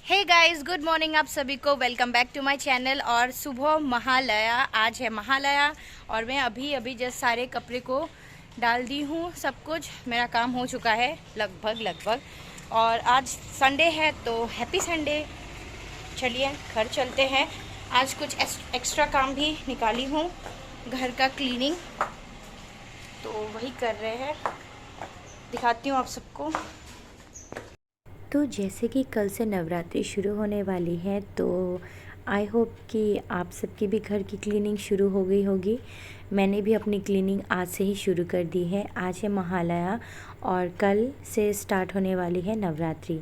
Hey guys, good morning आप सभी को। Welcome back to my channel. और सुबह महालया, आज है महालया और मैं अभी जस्ट सारे कपड़े को डाल दी हूँ। सब कुछ मेरा काम हो चुका है लगभग। और आज संडे है तो हैप्पी संडे। चलिए घर चलते हैं। आज कुछ एक्स्ट्रा काम भी निकाली हूँ, घर का क्लीनिंग, तो वही कर रहे हैं। दिखाती हूँ आप सबको। तो जैसे कि कल से नवरात्रि शुरू होने वाली है, तो आई होप कि आप सबकी भी घर की क्लीनिंग शुरू हो गई होगी। मैंने भी अपनी क्लीनिंग आज से ही शुरू कर दी है। आज है महालया और कल से स्टार्ट होने वाली है नवरात्रि।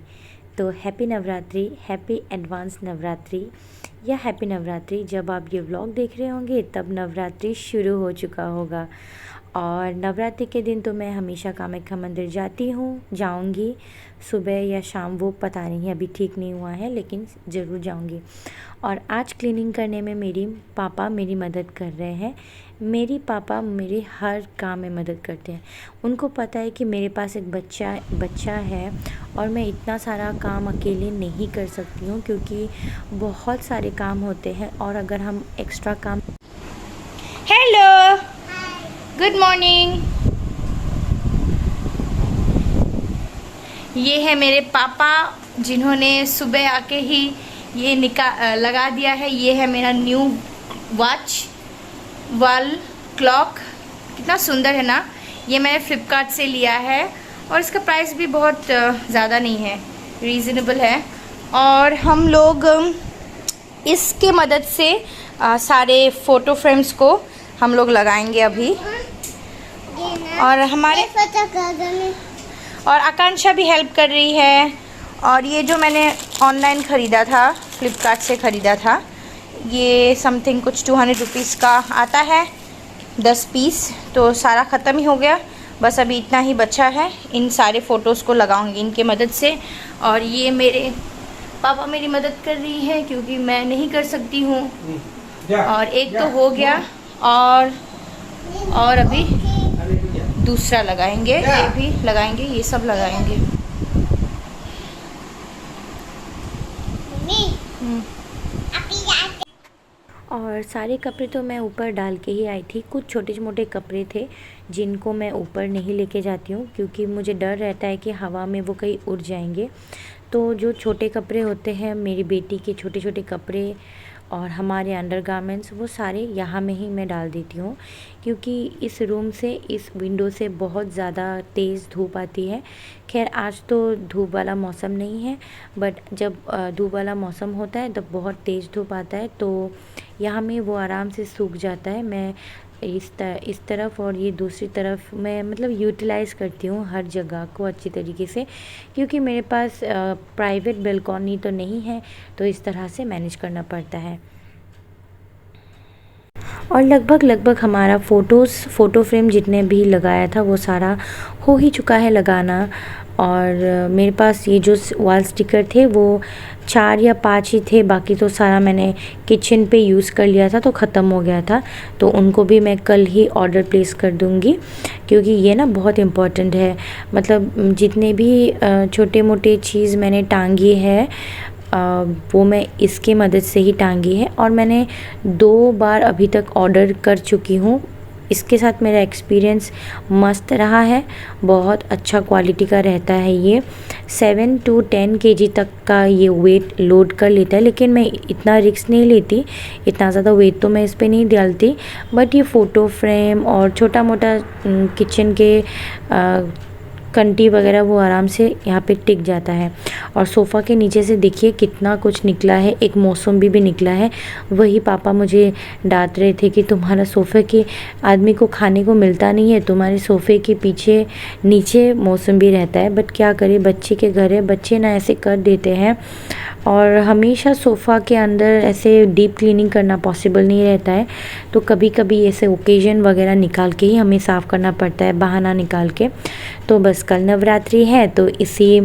तो happy Navratri, happy advance Navratri या हैप्पी नवरात्रि। जब आप ये व्लॉग देख रहे होंगे तब नवरात्रि शुरू हो चुका होगा। और नवरात्रि के दिन तो मैं हमेशा कामाख्या मंदिर जाऊंगी सुबह या शाम, वो पता नहीं, अभी ठीक नहीं हुआ है, लेकिन ज़रूर जाऊंगी। और आज क्लीनिंग करने में मेरी पापा मेरी मदद कर रहे हैं। मेरी पापा मेरे हर काम में मदद करते हैं। उनको पता है कि मेरे पास एक बच्चा है और मैं इतना सारा काम अकेले नहीं कर सकती हूँ, क्योंकि बहुत सारे काम होते हैं। और अगर हम एक्स्ट्रा काम हेलो, गुड मॉर्निंग। ये है मेरे पापा, जिन्होंने सुबह आके ही ये लगा दिया है। ये है मेरा न्यू वॉल क्लॉक। कितना सुंदर है ना। ये मैंने फ्लिपकार्ट से लिया है और इसका प्राइस भी बहुत ज़्यादा नहीं है, रीज़नेबल है। और हम लोग इसके मदद से सारे फ़ोटो फ्रेम्स को हम लोग लगाएंगे अभी। और हमारे और आकांक्षा भी हेल्प कर रही है। और ये जो मैंने ऑनलाइन ख़रीदा था, फ्लिपकार्ट से ख़रीदा था, ये समथिंग कुछ 200 रुपीज़ का आता है, 10 पीस। तो सारा ख़त्म ही हो गया, बस अभी इतना ही बचा है। इन सारे फ़ोटोज़ को लगाऊंगी इनके मदद से। और ये मेरे पापा मेरी मदद कर रही है, क्योंकि मैं नहीं कर सकती हूँ। और एक तो हो गया और अभी दूसरा लगाएंगे, ये भी लगाएंगे, ये सब लगाएंगे। और सारे कपड़े तो मैं ऊपर डाल के ही आई थी। कुछ छोटे मोटे कपड़े थे जिनको मैं ऊपर नहीं लेके जाती हूँ, क्योंकि मुझे डर रहता है कि हवा में वो कहीं उड़ जाएंगे। तो जो छोटे कपड़े होते हैं, मेरी बेटी के छोटे छोटे कपड़े और हमारे अंडरगारमेंट्स, वो सारे यहाँ में ही मैं डाल देती हूँ, क्योंकि इस रूम से, इस विंडो से बहुत ज़्यादा तेज़ धूप आती है। खैर आज तो धूप वाला मौसम नहीं है, बट जब धूप वाला मौसम होता है तब बहुत तेज़ धूप आता है, तो यहाँ में वो आराम से सूख जाता है। मैं इस तरफ और ये दूसरी तरफ मैं मतलब यूटिलाइज़ करती हूँ हर जगह को अच्छी तरीके से, क्योंकि मेरे पास प्राइवेट बालकनी तो नहीं है, तो इस तरह से मैनेज करना पड़ता है। और लगभग हमारा फ़ोटो फ्रेम जितने भी लगाया था वो सारा हो ही चुका है लगाना। और मेरे पास ये जो वॉल स्टिकर थे वो 4 या 5 ही थे, बाकी तो सारा मैंने किचन पे यूज़ कर लिया था, तो ख़त्म हो गया था। तो उनको भी मैं कल ही ऑर्डर प्लेस कर दूँगी, क्योंकि ये ना बहुत इम्पोर्टेंट है। मतलब जितने भी छोटे मोटे चीज़ मैंने टांगी है, वो मैं इसके मदद से ही टांगी है। और मैंने 2 बार अभी तक ऑर्डर कर चुकी हूँ। इसके साथ मेरा एक्सपीरियंस मस्त रहा है, बहुत अच्छा क्वालिटी का रहता है। ये 7 to 10 kg तक का ये वेट लोड कर लेता है, लेकिन मैं इतना रिस्क नहीं लेती, इतना ज़्यादा वेट तो मैं इस पर नहीं डालती। बट ये फ़ोटो फ्रेम और छोटा मोटा किचन के कंटी वगैरह वो आराम से यहाँ पे टिक जाता है। और सोफ़ा के नीचे से देखिए कितना कुछ निकला है, एक मौसम्बी भी निकला है। वही पापा मुझे डांट रहे थे कि तुम्हारा सोफ़े के आदमी को खाने को मिलता नहीं है, तुम्हारे सोफ़े के पीछे नीचे मौसम्बी रहता है। बट क्या करें, बच्चे के घर है, बच्चे ना ऐसे कर देते हैं। और हमेशा सोफ़ा के अंदर ऐसे डीप क्लीनिंग करना पॉसिबल नहीं रहता है, तो कभी कभी ऐसे ओकेजन वगैरह निकाल के ही हमें साफ़ करना पड़ता है, बहाना निकाल के। तो बस कल नवरात्रि है, तो इसी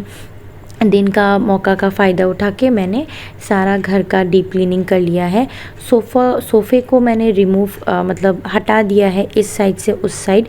दिन का मौका का फ़ायदा उठा के मैंने सारा घर का डीप क्लीनिंग कर लिया है। सोफ़े को मैंने मतलब हटा दिया है इस साइड से उस साइड।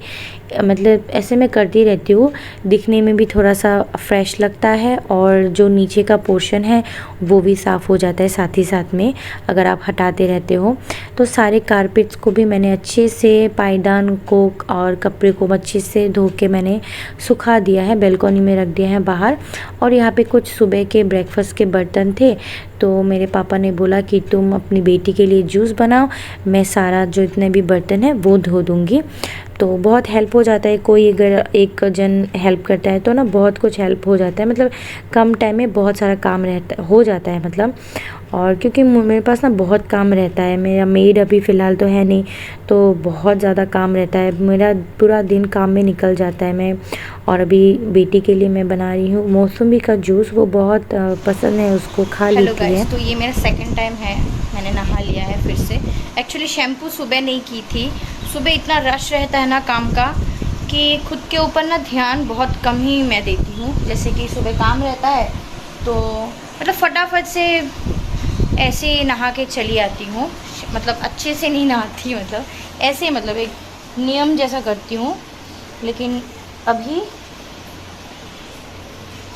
मतलब ऐसे मैं करती रहती हूँ, दिखने में भी थोड़ा सा फ्रेश लगता है और जो नीचे का पोर्शन है वो भी साफ़ हो जाता है साथ ही साथ में, अगर आप हटाते रहते हो। तो सारे कारपेट्स को भी मैंने अच्छे से, पायदान को और कपड़े को अच्छे से धो के मैंने सुखा दिया है, बालकनी में रख दिया है बाहर। और यहाँ पे कुछ सुबह के ब्रेकफास्ट के बर्तन थे, तो मेरे पापा ने बोला कि तुम अपनी बेटी के लिए जूस बनाओ, मैं सारा जो इतने भी बर्तन है वो धो दूँगी। तो बहुत हेल्प हो जाता है, कोई अगर एक जन हेल्प करता है तो ना बहुत कुछ हेल्प हो जाता है, मतलब कम टाइम में बहुत सारा काम हो जाता है मतलब। और क्योंकि मेरे पास ना बहुत काम रहता है, मेरा मेड अभी फ़िलहाल तो है नहीं, तो बहुत ज़्यादा काम रहता है, मेरा पूरा दिन काम में निकल जाता है। मैं और अभी बेटी के लिए मैं बना रही हूँ मौसमी का जूस, वो बहुत पसंद है उसको, खा लेती है। तो ये मेरा सेकंड टाइम है, मैंने नहा लिया है फिर से। एक्चुअली शैम्पू सुबह नहीं की थी, सुबह इतना रश रहता है ना काम का कि खुद के ऊपर ना ध्यान बहुत कम ही मैं देती हूँ। जैसे कि सुबह काम रहता है तो मतलब फटाफट से ऐसे नहा के चली आती हूँ, मतलब अच्छे से नहीं नहाती, मतलब ऐसे मतलब एक नियम जैसा करती हूँ। लेकिन अभी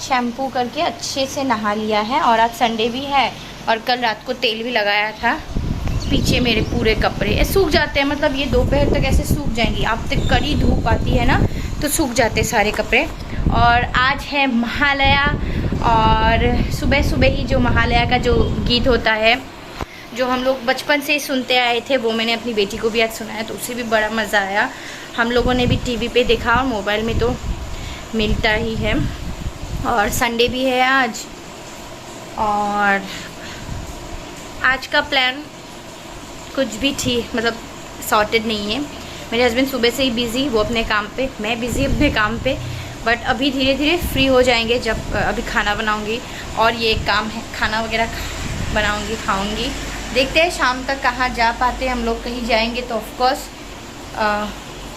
शैम्पू करके अच्छे से नहा लिया है। और आज संडे भी है और कल रात को तेल भी लगाया था। पीछे मेरे पूरे कपड़े सूख जाते हैं, मतलब ये दोपहर तक ऐसे सूख जाएंगी। आप तक कड़ी धूप आती है ना तो सूख जाते सारे कपड़े। और आज है महालया, और सुबह सुबह ही जो महालया का जो गीत होता है जो हम लोग बचपन से ही सुनते आए थे, वो मैंने अपनी बेटी को भी आज सुनाया, तो उसे भी बड़ा मज़ा आया। हम लोगों ने भी टीवी पे देखा और मोबाइल में तो मिलता ही है। और संडे भी है आज, और आज का प्लान कुछ भी ठीक मतलब सॉर्टेड नहीं है। मेरे हस्बैंड सुबह से ही बिज़ी, वो अपने काम पे, मैं बिज़ी अपने काम पे। बट अभी धीरे धीरे फ्री हो जाएंगे जब अभी खाना बनाऊंगी, और ये एक काम है, खाना वगैरह बनाऊंगी, खाऊंगी। देखते हैं शाम तक कहाँ जा पाते हैं हम लोग। कहीं जाएंगे तो ऑफकोर्स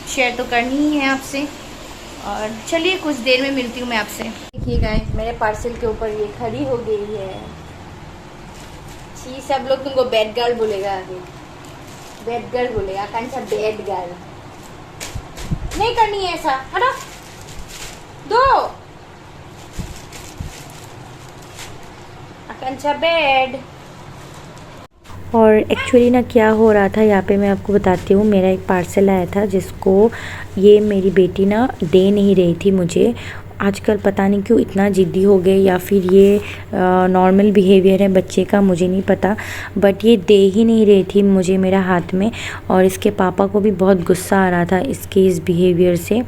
शेयर तो करनी ही है आपसे। और चलिए कुछ देर में मिलती हूँ मैं आपसे। देखिए गाइस, मेरे पार्सल के ऊपर ये खड़ी हो गई है। छी, सब लोग तुमको बैड गर्ल बोलेगा, आगे बैड गर्ल बोलेगा, कौन सा बैड गर्ल। नहीं करनी है ऐसा, हटो दो कंचा बेड। और एक्चुअली ना क्या हो रहा था यहाँ पे मैं आपको बताती हूँ। मेरा एक पार्सल आया था जिसको ये मेरी बेटी ना दे नहीं रही थी मुझे। आजकल पता नहीं क्यों इतना ज़िद्दी हो गए, या फिर ये नॉर्मल बिहेवियर है बच्चे का, मुझे नहीं पता। बट ये दे ही नहीं रही थी मुझे मेरा हाथ में, और इसके पापा को भी बहुत गुस्सा आ रहा था इसके इस बिहेवियर से।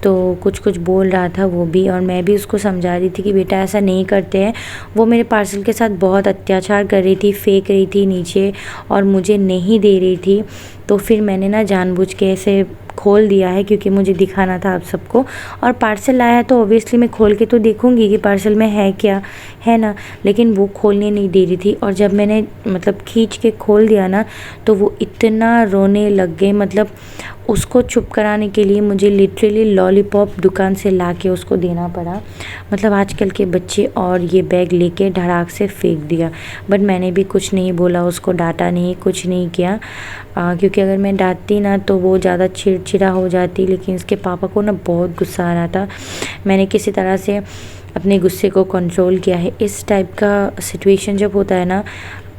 तो कुछ कुछ बोल रहा था वो भी, और मैं भी उसको समझा रही थी कि बेटा ऐसा नहीं करते हैं। वो मेरे पार्सल के साथ बहुत अत्याचार कर रही थी, फेंक रही थी नीचे और मुझे नहीं दे रही थी। तो फिर मैंने ना जानबूझ के ऐसे खोल दिया है क्योंकि मुझे दिखाना था आप सबको। और पार्सल आया तो ऑब्वियसली मैं खोल के तो देखूंगी कि पार्सल में है क्या, है ना। लेकिन वो खोलने नहीं दे रही थी, और जब मैंने मतलब खींच के खोल दिया ना तो वो इतना रोने लग गए। मतलब उसको चुप कराने के लिए मुझे लिटरली लॉलीपॉप दुकान से ला के उसको देना पड़ा। मतलब आजकल के बच्चे, और ये बैग लेके धड़ाक से फेंक दिया। बट मैंने भी कुछ नहीं बोला, उसको डांटा नहीं, कुछ नहीं किया, क्योंकि अगर मैं डांटती ना तो वो ज़्यादा चिड़चिड़ा हो जाती। लेकिन इसके पापा को ना बहुत गुस्सा आ रहा था। मैंने किसी तरह से अपने गुस्से को कंट्रोल किया है। इस टाइप का सिचुएशन जब होता है ना,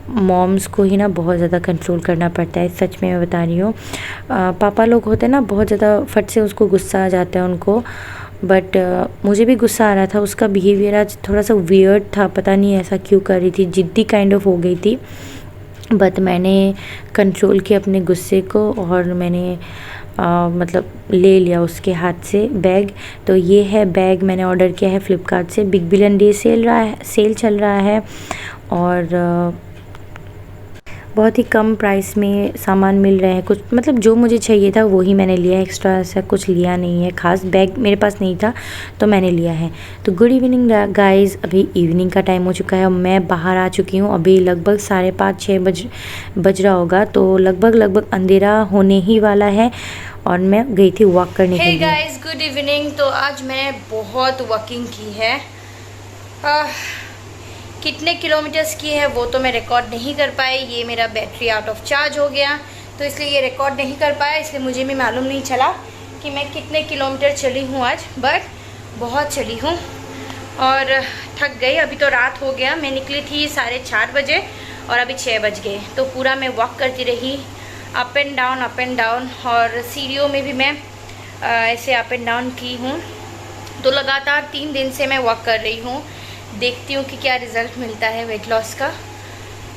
मॉम्स को ही ना बहुत ज़्यादा कंट्रोल करना पड़ता है, सच में मैं बता रही हूँ। पापा लोग होते हैं ना बहुत ज़्यादा फट से उसको गुस्सा आ जाता है उनको। बट मुझे भी गुस्सा आ रहा था। उसका बिहेवियर आज थोड़ा सा वियर्ड था, पता नहीं ऐसा क्यों कर रही थी, ज़िद्दी काइंड ऑफ हो गई थी। बट मैंने कंट्रोल किया अपने गुस्से को, और मैंने मतलब ले लिया उसके हाथ से बैग। तो ये है बैग, मैंने ऑर्डर किया है फ़्लिपकार्ट से। बिग बिलियन डे सेल चल रहा है, और बहुत ही कम प्राइस में सामान मिल रहे हैं। कुछ मतलब जो मुझे चाहिए था वो ही मैंने लिया, एक्स्ट्रा ऐसा कुछ लिया नहीं है खास। बैग मेरे पास नहीं था तो मैंने लिया है। तो गुड इवनिंग गाइस, अभी इवनिंग का टाइम हो चुका है और मैं बाहर आ चुकी हूँ। अभी लगभग 5:30-6 बज रहा होगा, तो लगभग अंधेरा होने ही वाला है। और मैं गई थी वॉक करने के लिए। Guys good evening. तो आज मैं बहुत वॉकिंग की है। कितने किलोमीटर्स की है वो तो मैं रिकॉर्ड नहीं कर पाई। ये मेरा बैटरी आउट ऑफ चार्ज हो गया तो इसलिए ये रिकॉर्ड नहीं कर पाया। इसलिए मुझे भी मालूम नहीं चला कि मैं कितने किलोमीटर चली हूँ आज, बट बहुत चली हूँ और थक गई। अभी तो रात हो गया, मैं निकली थी 4:30 बजे और अभी 6 बज गए। तो पूरा मैं वॉक करती रही, अप एंड डाउन, और सीढ़ियों में भी मैं ऐसे अप एंड डाउन की हूँ। तो लगातार 3 दिन से मैं वॉक कर रही हूँ। देखती हूँ कि क्या रिज़ल्ट मिलता है वेट लॉस का।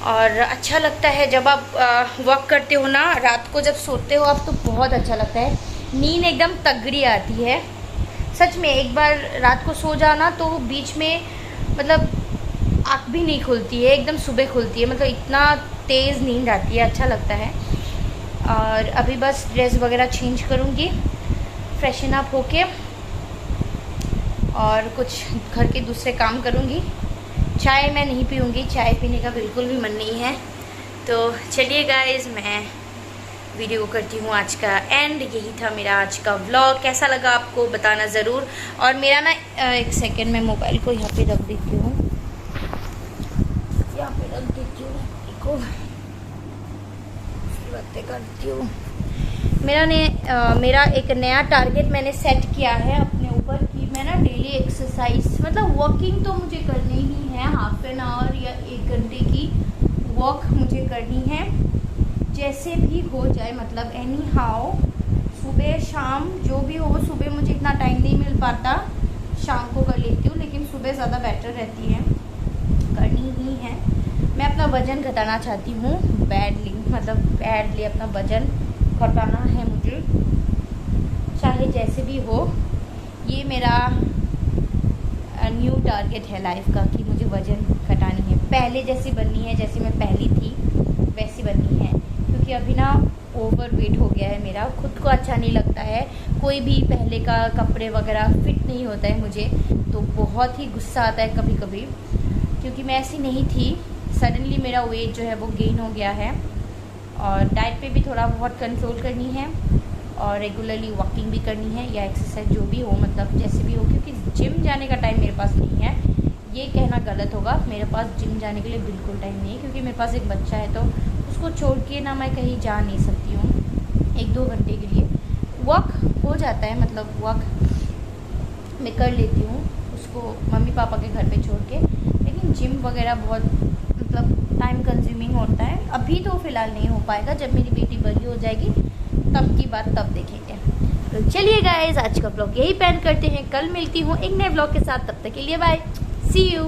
और अच्छा लगता है जब आप वॉक करते हो ना, रात को जब सोते हो आप तो बहुत अच्छा लगता है, नींद एकदम तगड़ी आती है। सच में एक बार रात को सो जाना तो बीच में मतलब आँख भी नहीं खुलती है, एकदम सुबह खुलती है, मतलब इतना तेज़ नींद आती है, अच्छा लगता है। और अभी बस ड्रेस वगैरह चेंज करूँगी, फ्रेशन अप होके, और कुछ घर के दूसरे काम करूँगी। चाय मैं नहीं पीऊँगी, चाय पीने का बिल्कुल भी मन नहीं है। तो चलिए गाइस, मैं वीडियो करती हूँ आज का एंड। यही था मेरा आज का व्लॉग। कैसा लगा आपको बताना ज़रूर। और मेरा ना एक सेकेंड, मैं मोबाइल को यहाँ पे रख देती हूँ, यहाँ पे रख देती हूँ, देखो बातें करती हूँ। मेरा एक नया टारगेट मैंने सेट किया है अपने ऊपर कि मैं ना डेली एक्सरसाइज, मतलब वॉकिंग तो मुझे करनी ही है, हाफ एन आवर या 1 घंटे की वॉक मुझे करनी है, जैसे भी हो जाए, मतलब एनी हाउ, सुबह शाम जो भी हो। सुबह मुझे इतना टाइम नहीं मिल पाता, शाम को कर लेती हूँ, लेकिन सुबह ज़्यादा बेटर रहती है, करनी ही है। मैं अपना वज़न घटाना चाहती हूँ बैडली अपना वज़न घटाना है मुझे, चाहे जैसे भी हो। ये मेरा न्यू टारगेट है लाइफ का कि मुझे वज़न घटानी है, पहले जैसी बननी है, जैसी मैं पहली थी वैसी बननी है। क्योंकि अभी ना ओवर वेट हो गया है मेरा, खुद को अच्छा नहीं लगता है, कोई भी पहले का कपड़े वगैरह फिट नहीं होता है मुझे, तो बहुत ही गुस्सा आता है कभी कभी, क्योंकि मैं ऐसी नहीं थी। सडनली मेरा वेट जो है वो गेन हो गया है। और डाइट पे भी थोड़ा बहुत कंट्रोल करनी है, और रेगुलरली वॉकिंग भी करनी है, या एक्सरसाइज जो भी हो, मतलब जैसे भी हो। क्योंकि जिम जाने का टाइम मेरे पास नहीं है, ये कहना गलत होगा। मेरे पास जिम जाने के लिए बिल्कुल टाइम नहीं है, क्योंकि मेरे पास एक बच्चा है, तो उसको छोड़ के ना मैं कहीं जा नहीं सकती हूँ 1-2 घंटे के लिए। वॉक हो जाता है, मतलब वॉक मैं कर लेती हूँ उसको मम्मी पापा के घर पे छोड़ के, लेकिन जिम वगैरह बहुत मतलब टाइम कंज्यूमिंग होता है। अभी तो फ़िलहाल नहीं हो पाएगा, जब मेरी बेटी बड़ी हो जाएगी तब की बात तब देखेंगे। तो चलिए गाइस, आज का ब्लॉग यही पेंड करते हैं, कल मिलती हूँ एक नए ब्लॉग के साथ, तब तक के लिए बाय, सी यू।